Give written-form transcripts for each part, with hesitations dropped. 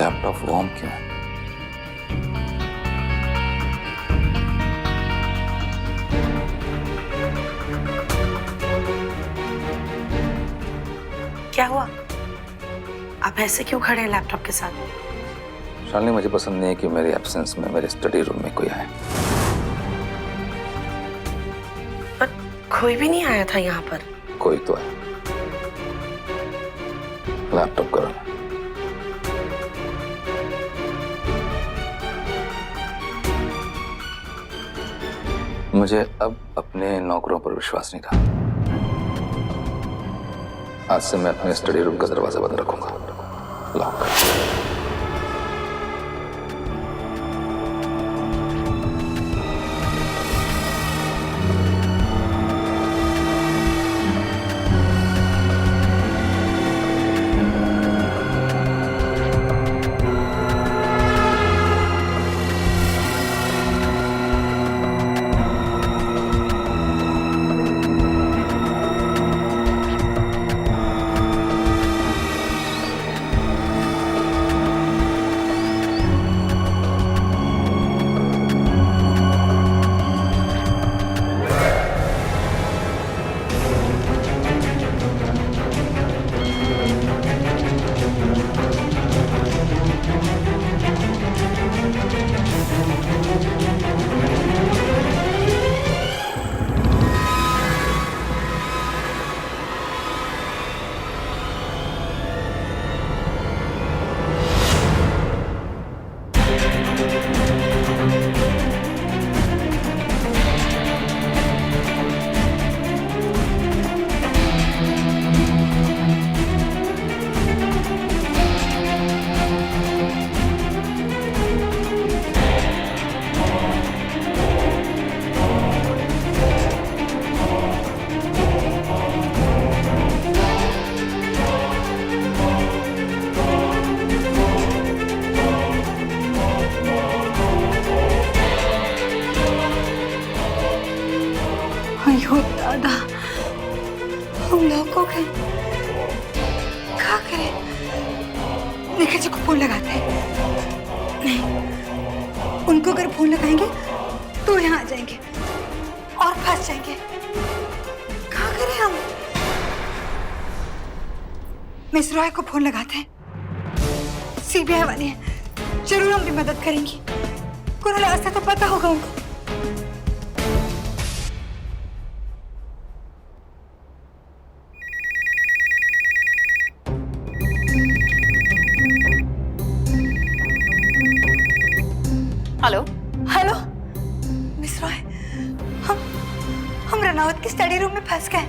Laptop warm क्यों है? क्या हुआ? आप ऐसे क्यों खड़े हैं लैपटॉप के साथ? शालिनी, मुझे पसंद नहीं है कि मेरे एब्सेंस में मेरे स्टडी रूम में कोई आए। पर कोई भी नहीं आया था यहाँ पर। कोई तो है। लैपटॉप करो। मुझे अब अपने नौकरों पर विश्वास नहीं रहा। आज से मैं अपने स्टडी रूम का दरवाजा बंद रखूंगा, लॉक। अयो दादा, हम लोग को क्या करें? निखिल जी को फोन लगाते हैं। नहीं, उनको अगर फोन लगाएंगे तो यहाँ आ जाएंगे और फंस जाएंगे। क्या करें हम? मिस रॉय को फोन लगाते हैं। सीबीआई वाले हैं, जरूर हमारी मदद करेंगी। कोई रास्ता तो पता होगा उनको। हेलो हेलो मिस रॉय, हम रनावत के स्टडी रूम में फंस गए।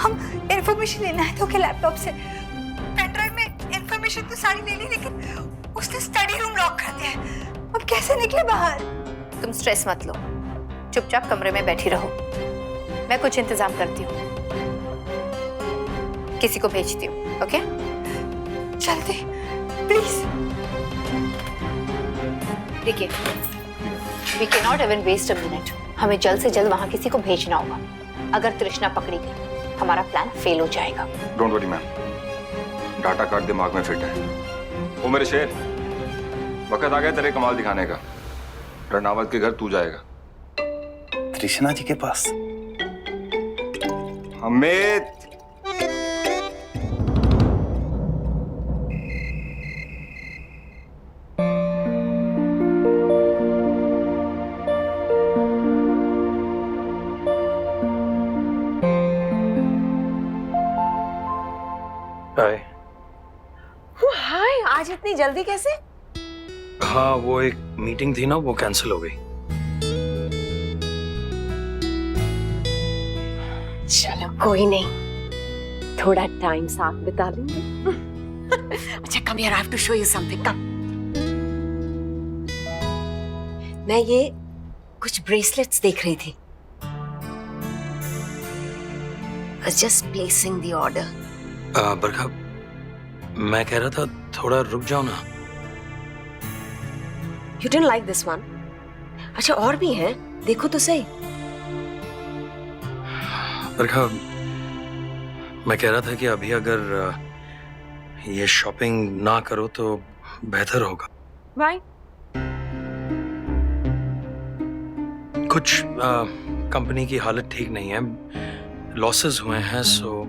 हम इंफॉर्मेशन लेना है तो के लैपटॉप से। पेन ड्राइव में इंफॉर्मेशन तो सारी ले ली, लेकिन उसने स्टडी रूम लॉक कर दिया है। अब कैसे निकले बाहर? तुम स्ट्रेस मत लो, चुपचाप कमरे में बैठी रहो। मैं कुछ इंतजाम करती हूँ, किसी को भेजती हूँ। ओके, जल्दी प्लीज। देखिए, we cannot even waste a minute. हमें जल्द से जल्द वहाँ किसी को भेजना होगा। अगर तृष्णा पकड़ी गई, हमारा प्लान फेल हो जाएगा। Don't worry ma'am, data card दिमाग में फिट है। वो मेरे शेर, वक्त आ गया तेरे कमाल दिखाने का। रनावत के घर तू जाएगा। तृष्णा जी के पास? हमें हाय, आज इतनी जल्दी कैसे? हाँ, वो एक मीटिंग थी ना, वो कैंसिल हो गई। चलो कोई नहीं, थोड़ा टाइम साथ बिता लेंगे। अच्छा come here, I have to show you something. Come. मैं ये कुछ ब्रेसलेट्स देख रही थी। Just placing the order. Barkha, मैं कह रहा था थोड़ा रुक जाओ ना। You didn't like this one? अच्छा और भी हैं, देखो तो सही। बरखा, मैं कह रहा था कि अभी अगर ये शॉपिंग ना करो तो बेहतर होगा। Why? कुछ कंपनी की हालत ठीक नहीं है, लॉसेस हुए हैं, सो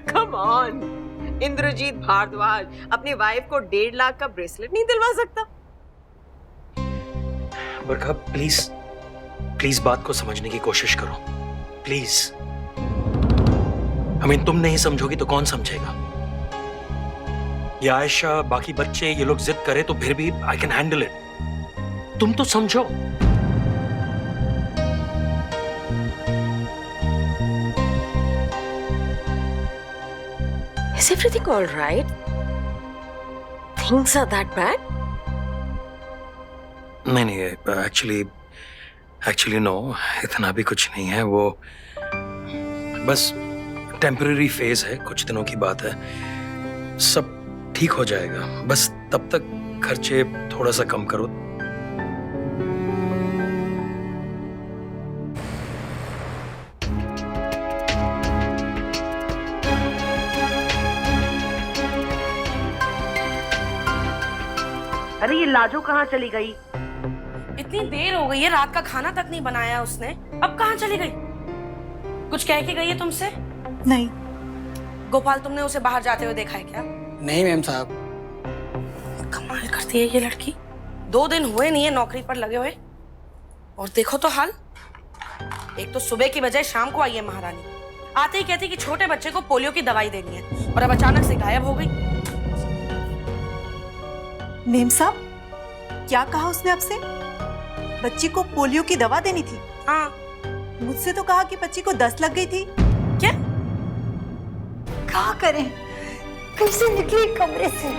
Come on, इंद्रजीत भारद्वाज अपनी वाइफ को 1.5 लाख का ब्रेसलेट नहीं दिलवा सकता? बरखा प्लीज प्लीज बात को समझने की कोशिश करो, प्लीज। तुम नहीं समझोगी तो कौन समझेगा? ये आयशा, बाकी बच्चे, ये लोग जिद करे तो फिर भी आई कैन हैंडल इट। तुम तो समझो। Is everything all right? Things are that bad? नहीं, एक्चुअली नो, इतना भी कुछ नहीं है। वो बस टेम्पररी फेज है, कुछ दिनों की बात है, सब ठीक हो जाएगा। बस तब तक खर्चे थोड़ा सा कम करो। अरे ये लाजो कहाँ चली गई? इतनी देर हो गई है, रात का खाना तक नहीं बनाया उसने, अब कहाँ चली गई? कुछ कह के गई है तुमसे? नहीं। गोपाल, तुमने उसे बाहर जाते हुए देखा है क्या? नहीं मैम साहब। कमाल करती है ये लड़की, 2 दिन हुए नहीं है नौकरी पर लगे हुए, और देखो तो हाल। एक तो सुबह की बजाय शाम को आई है महारानी, आते ही कहती कि छोटे बच्चे को पोलियो की दवाई देनी है, और अब अचानक से गायब हो गई। मेम साहब, क्या कहा उसने आपसे? बच्ची को पोलियो की दवा देनी थी? हाँ। मुझसे तो कहा कि बच्ची को 10 लग गई थी। क्या? क्या करें, कैसे निकली कमरे से?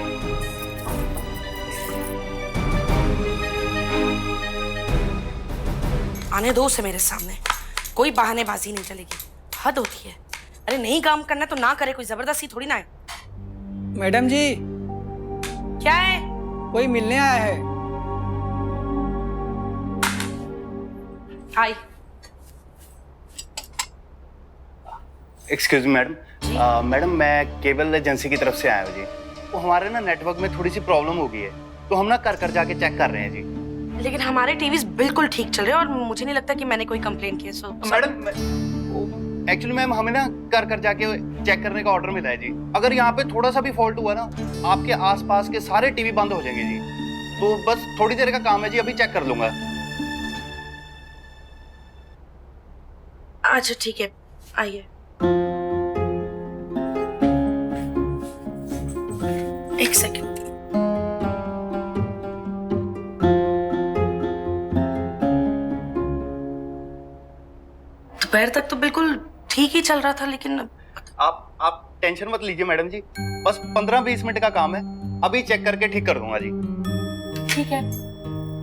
आने दो उसे मेरे सामने, कोई बहानेबाजी नहीं चलेगी, हद होती है। अरे नहीं काम करना तो ना करे, कोई जबरदस्ती थोड़ी ना है। मैडम जी, क्या है? कोई मिलने आया है। आई। Excuse me madam. मैडम मैं केबल एजेंसी की तरफ से आया हूँ जी। वो हमारे ना नेटवर्क में थोड़ी सी प्रॉब्लम हो गई है, तो हम ना कर जाके चेक कर रहे हैं जी। लेकिन हमारे टीवीज बिल्कुल ठीक चल रहे हैं, और मुझे नहीं लगता कि मैंने कोई कंप्लेंट की है। सो मैडम एक्चुअली मैम हमें ना कर जाके चेक करने का ऑर्डर मिला है जी। अगर यहाँ पे थोड़ा सा भी फॉल्ट हुआ ना, आपके आसपास के सारे टीवी बंद हो जाएंगे जी। तो बस थोड़ी देर का काम है जी, अभी चेक कर लूंगा। अच्छा ठीक है, आइए। एक सेकंड। दोपहर तक तो बिल्कुल ठीक ही चल रहा था, लेकिन आप टेंशन मत लीजिए मैडम जी, बस 15-20 मिनट का काम है, अभी चेक करके ठीक कर दूंगा जी। ठीक है।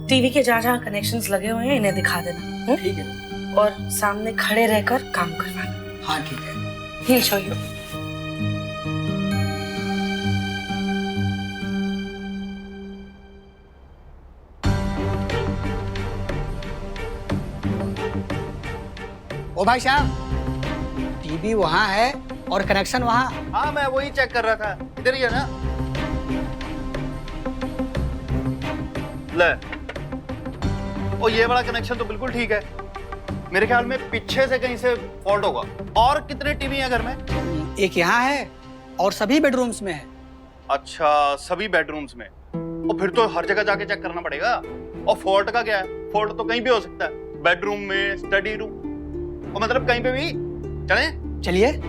टीवी के जहाँ कनेक्शंस लगे हुए हैं इन्हें दिखा देना। ठीक है। और सामने खड़े रहकर काम करवाना। हाँ ठीक है। He'll show you. ओ भाई साहब, टीवी वहाँ है और कनेक्शन वहाँ। हाँ मैं वही चेक कर रहा था, इधर ही है ना। ले, और ये वाला कनेक्शन तो बिल्कुल ठीक है। मेरे ख्याल में पीछे से कहीं से फॉल्ट होगा। और कितने टीवी हैं घर में? एक यहाँ है और सभी बेडरूम्स में है। अच्छा, सभी बेडरूम्स में। और फिर तो हर जगह जाके चेक करना पड़ेगा। और फॉल्ट का क्या है? फॉल्ट तो कहीं भी हो सकता है, बेडरूम में, स्टडी रूम, और मतलब कहीं पे भी। चलें? चलिए।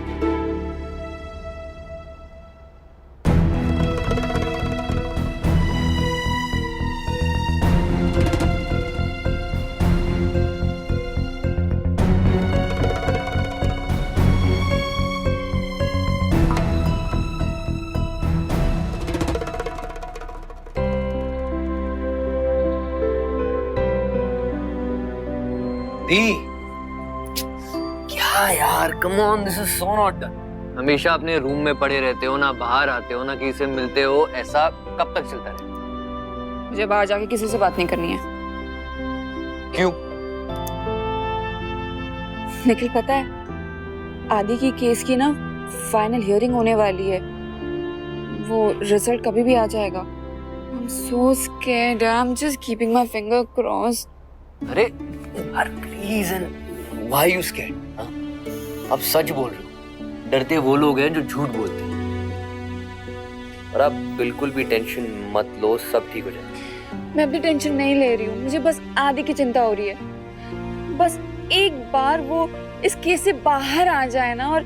क्या यार, come on, this is so not done. हमेशा अपने रूम में पड़े रहते हो, ना बाहर आते हो, ना किसी से मिलते हो, ऐसा कब तक चलता रहेगा? मुझे बाहर जाके किसी से बात नहीं करनी है। क्यों? निखिल, पता है आदि की केस की ना फाइनल हियरिंग होने वाली है। वो रिजल्ट कभी भी आ जाएगा। I'm so scared. I'm just keeping my finger crossed. अरे यार please, and why you scared? आप सच बोल रहे हो। डरते वो लोग हैं जो झूठ बोलते हैं। और आप बिल्कुल भी टेंशन मत लो, सब ठीक हो जाएगा। मैं अभी टेंशन नहीं ले रही हूँ, मुझे बस आदि की चिंता हो रही है। बस एक बार वो इस केस से बाहर आ जाए ना और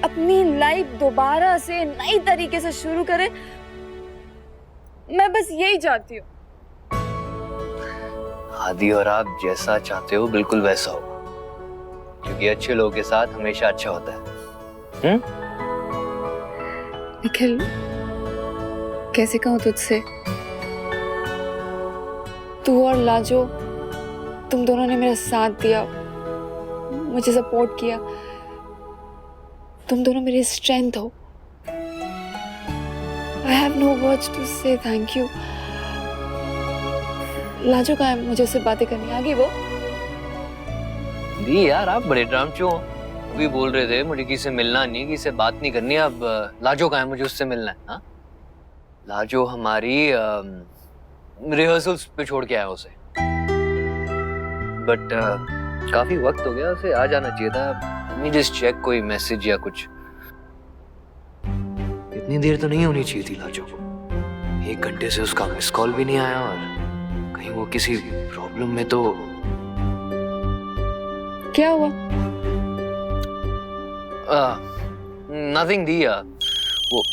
अपनी लाइफ दोबारा से नई तरीके से शुरू करे, मैं बस यही चाहती हूँ। आदि और आप जैसा चाहते हो बिल्कुल वैसा हो, क्योंकि अच्छे लोगों के साथ हमेशा अच्छा होता है। निखिल, कैसे कहूँ तुझसे, तू और लाजो, तुम दोनों ने मेरा साथ दिया, मुझे सपोर्ट किया। तुम दोनों मेरी स्ट्रेंथ हो। I have no words to say thank you. Lajo कहाँ है? मुझे उससे बातें करनी आ गई वो। दी यार, आप बड़े ड्रामचो हो। अभी बोल रहे थे मुझे किसी से मिलना नहीं, किसी से बात नहीं करनी। अब लाजो कहाँ है? मुझे उससे मिलना है। हाँ, लाजो हमारी रिहर्सल्स पे छोड़ के आया उसे, बट काफी वक्त हो गया, उसे आ जाना चाहिए था। Let me just check कोई मैसेज या कुछ। इतनी देर तो नहीं होनी चाहिए थी लाजो को। 1 घंटे से उसका मिस कॉल भी नहीं आया, और कहीं वो किसी प्रॉब्लम में तो। क्या हुआ? नथिंग दी। वो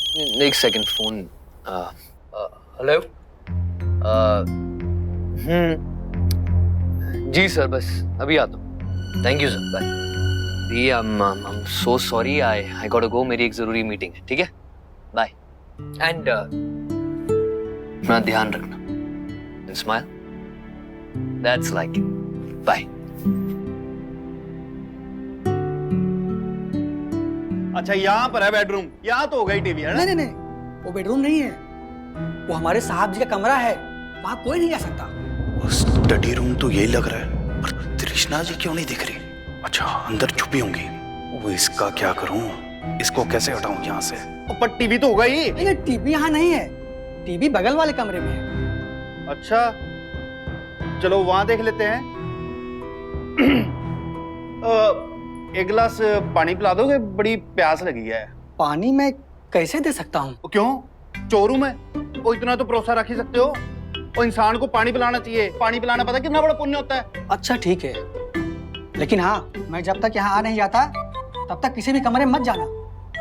एक सेकंड, फोन। हेलो। जी सर, बस अभी आता हूँ। Thank you sir, bye. दी, I'm so sorry, I gotta go, मेरी एक जरूरी मीटिंग है। ठीक है, बाय। एंड अपना ध्यान रखना। And smile, that's like it. Bye. अच्छा, यहाँ पर है बेडरूम। यहाँ तो होगा ही टीवी, है ना? नहीं नहीं नहीं, वो बेडरूम नहीं है, वो हमारे साहब जी का कमरा है, वहाँ कोई नहीं जा सकता। स्टडी रूम तो यही लग रहा है, पर तृष्णा जी क्यों नहीं दिख रही? अच्छा, अंदर छुपी होंगी। वो इसका क्या करूं? इसको कैसे हटाऊं यहाँ से? पर टीवी तो होगा ही। नहीं, टीवी यहाँ नहीं है, टीवी बगल वाले कमरे में है। अच्छा, चलो वहां देख लेते हैं। एक गिलास पानी पिला दोगे? बड़ी प्यास लगी है। पानी मैं कैसे दे सकता हूँ? क्यों? चोरू में वो इतना तो भरोसा रख ही सकते हो। और इंसान को पानी पिलाना चाहिए। पानी पिलाना पता कितना बड़ा पुण्य होता है। अच्छा ठीक है, लेकिन हाँ, मैं जब तक यहाँ आ नहीं जाता तब तक किसी भी कमरे में मत जाना।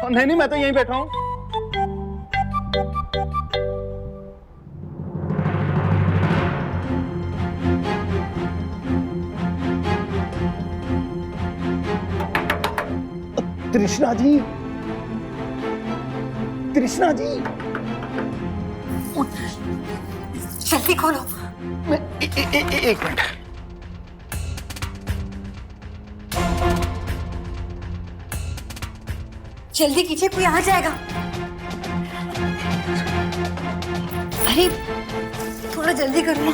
नहीं नहीं, मैं तो यहीं बैठा हूँ। तृष्णा जी, तृष्णा जी, जल्दी खोलो। एक मिनट। जल्दी कीजिए, कोई आ जाएगा। अरे थोड़ा जल्दी करो ना।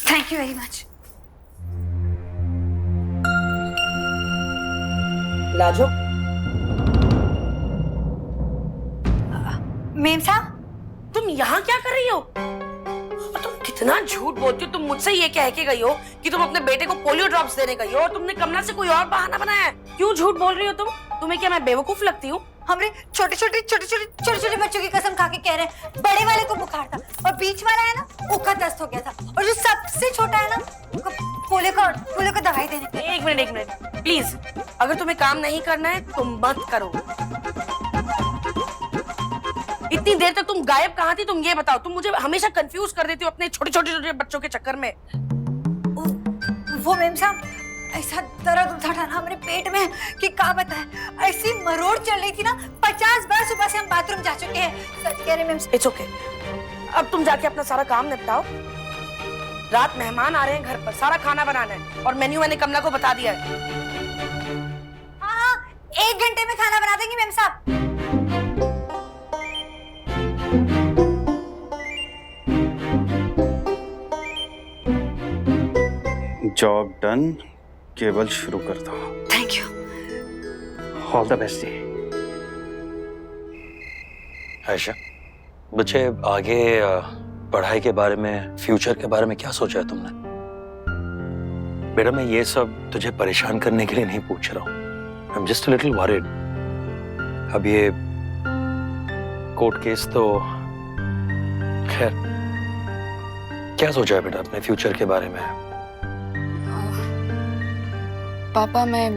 Thank you very much. Lajo, ma'am साहब, तुम यहाँ क्या कर रही हो? और तुम कितना झूठ बोलती हो। तुम मुझसे ये कह के गई हो कि तुम अपने बेटे को पोलियो ड्रॉप्स देने गई हो, और तुमने कमला से कोई और बहाना बनाया है। क्यों झूठ बोल रही हो तुम? तुम्हें क्या मैं बेवकूफ लगती हूँ? हमरे छोटे छोटे बच्चों की कसम खा के कह रहे हैं, बड़े वाले को बुखार था और बीच वाला है ना, उसका दस्त हो गया था, और जो सबसे छोटा है ना, उसको पोलियो को दवाई देने पे। एक मिनट प्लीज, अगर तुम्हें काम नहीं करना है तुम मत करो। इतनी देर तक तुम गायब कहाँ थी? तुम ये बताओ। तुम मुझे हमेशा कंफ्यूज कर देती हो अपने छोटे छोटे बच्चों के चक्कर में। वो मैम साहब ऐसा दर्द उठा था ना मेरे पेट में कि क्या बताए, ऐसी मरोड़ चल रही थी ना, 50 बार सुबह से हम बाथरूम जा चुके हैं। सच कह रहे मैम। इट्स ओके, अब तुम जाके अपना सारा काम निपटाओ। रात मेहमान आ रहे हैं घर पर, सारा खाना बनाना है और मेन्यू मैंने कमला को बता दिया है। हाँ, 1 घंटे में खाना बना देंगी मैम साहब। जॉब डन, केबल शुरू कर दो। Thank you. All the best. Ayesha, बच्चे आगे पढ़ाई के बारे में, फ्यूचर के बारे में क्या सोचा है तुमने? बेटा मैं ये सब तुझे परेशान करने के लिए नहीं पूछ रहा हूँ। I am just a little worried. अब ये कोर्ट केस तो खैर, क्या सोचा है बेटा अपने फ्यूचर के बारे में? पापा मैं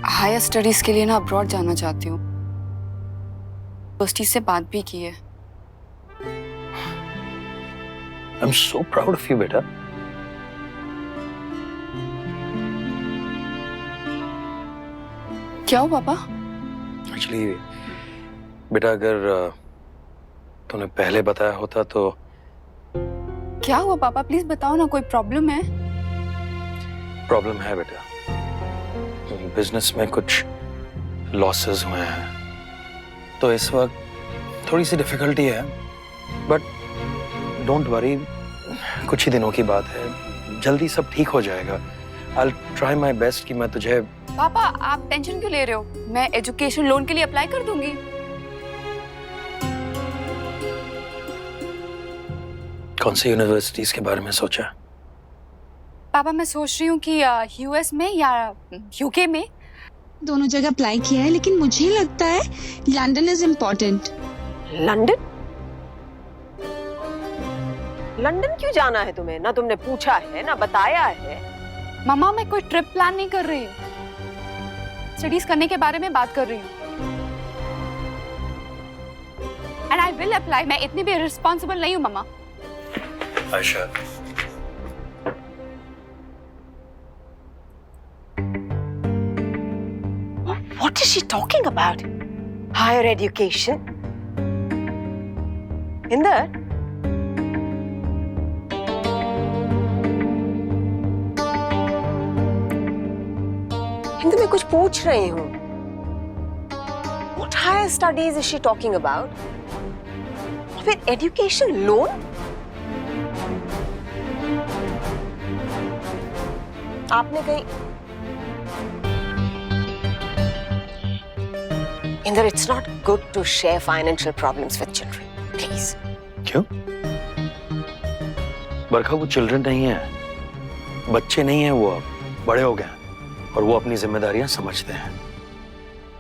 हायर स्टडीज के लिए ना अब्रॉड जाना चाहती हूँ। यूनिवर्सिटी से बात भी की है। I am so proud of you बेटा। क्या हो पापा? एक्चुअली बेटा अगर तूने पहले बताया होता तो। क्या हुआ पापा, प्लीज बताओ ना, कोई प्रॉब्लम है? प्रॉब्लम है बेटा, बिजनेस में कुछ लॉसेस हुए हैं तो इस वक्त थोड़ी सी डिफिकल्टी है, बट डोंट वरी, कुछ ही दिनों की बात है, जल्दी सब ठीक हो जाएगा। I'll try my best कि मैं तुझे। पापा आप टेंशन क्यों ले रहे हो? मैं एजुकेशन लोन के लिए अप्लाई कर दूंगी। कौन सी यूनिवर्सिटीज के बारे में सोचा? पापा मैं सोच रही हूँ कि यूएस में या यूके में। दोनों जगह अप्लाई किया है, लेकिन मुझे लगता है London is important. London? London क्यों जाना है तुम्हें? ना तुमने पूछा है ना बताया है। मम्मा मैं कोई ट्रिप प्लान नहीं कर रही हूँ, स्टडीज करने के बारे में बात कर रही हूँ। And I will apply. मैं इतनी भी रिस्पॉन्सिबल नहीं हूँ मम्मा। Ayesha, What is she talking about? Higher education? Inder? Hindi में कुछ पूछ रही हूँ। What higher studies is she talking about? और फिर education loan? आपने कहीं Inder, it's not good to share financial problems with children. Please. क्यों? बरखा वो चिल्ड्रन नहीं है, बच्चे नहीं है, वो अब बड़े हो गए और वो अपनी जिम्मेदारियां समझते हैं।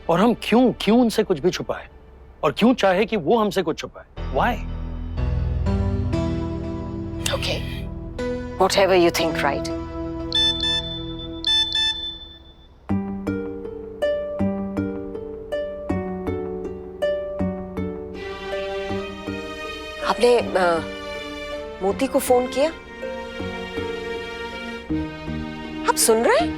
और हम क्यों उनसे कुछ भी छुपाए और क्यों चाहे कि वो हमसे कुछ छुपाए? Why? Okay. Whatever you think, right? आपने मोती को फोन किया? आप सुन रहे हैं?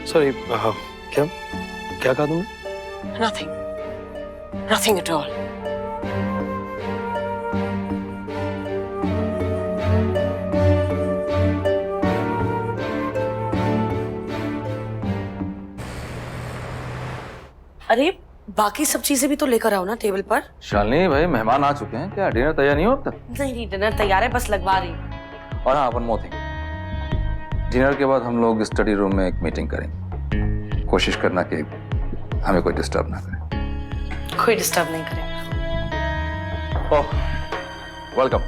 सॉरी, क्या कहा तुमने? Nothing at all. अरे बाकी सब चीजें भी तो लेकर आओ ना टेबल पर। शालिनी भाई मेहमान आ चुके हैं, क्या डिनर तैयार नहीं हो अब तक? नहीं डिनर तैयार है, बस लगवा रही हूँ। और हाँ, वन मोर थिंग, डिनर के बाद हम लोग स्टडी रूम में एक मीटिंग करेंगे। कोशिश करना कि हमें कोई डिस्टर्ब ना करे। कोई डिस्टर्ब नहीं करेगा। Oh, welcome.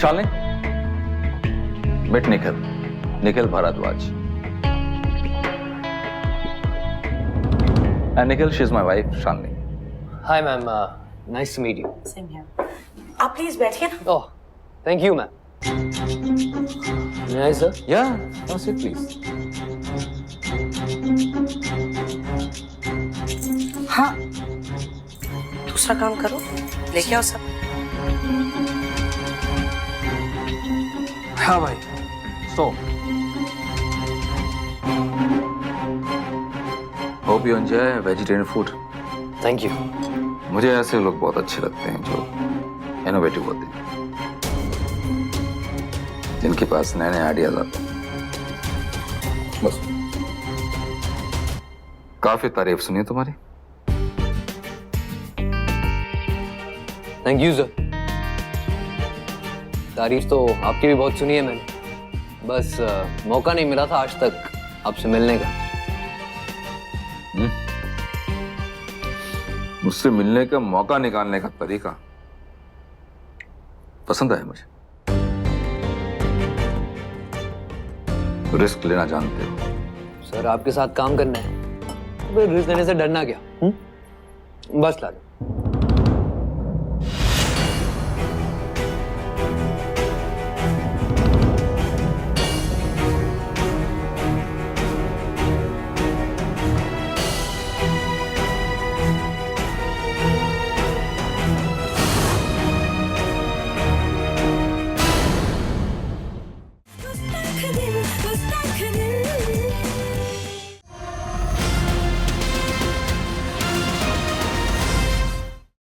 Shalini, meet Nikhil Bhardwaj. And Nikhil, she's my wife, Shalini. Hi, ma'am. Nice to meet you. Same here. आप प्लीज बैठिए ना। Oh, thank you ma'am. May I, sir? Yeah, now sit please. हाँ, दूसरा काम करो, लेके आओ सब। हाँ भाई, so hope you enjoy vegetarian food. Thank you. मुझे ऐसे लोग बहुत अच्छे लगते हैं जो इनोवेटिव होते हैं, जिनके पास नए नए आइडियाज आते हैं। बस काफी तारीफ सुनी है तुम्हारी। Thank you sir. तारीफ तो आपकी भी बहुत सुनी है मैंने, बस मौका नहीं मिला था आज तक आपसे मिलने का। मुझसे मिलने का मौका निकालने का तरीका पसंद आया मुझे। रिस्क लेना जानते हो। सर आपके साथ काम करना है, फिर रिस्क लेने से डरना क्या? बस ला लो।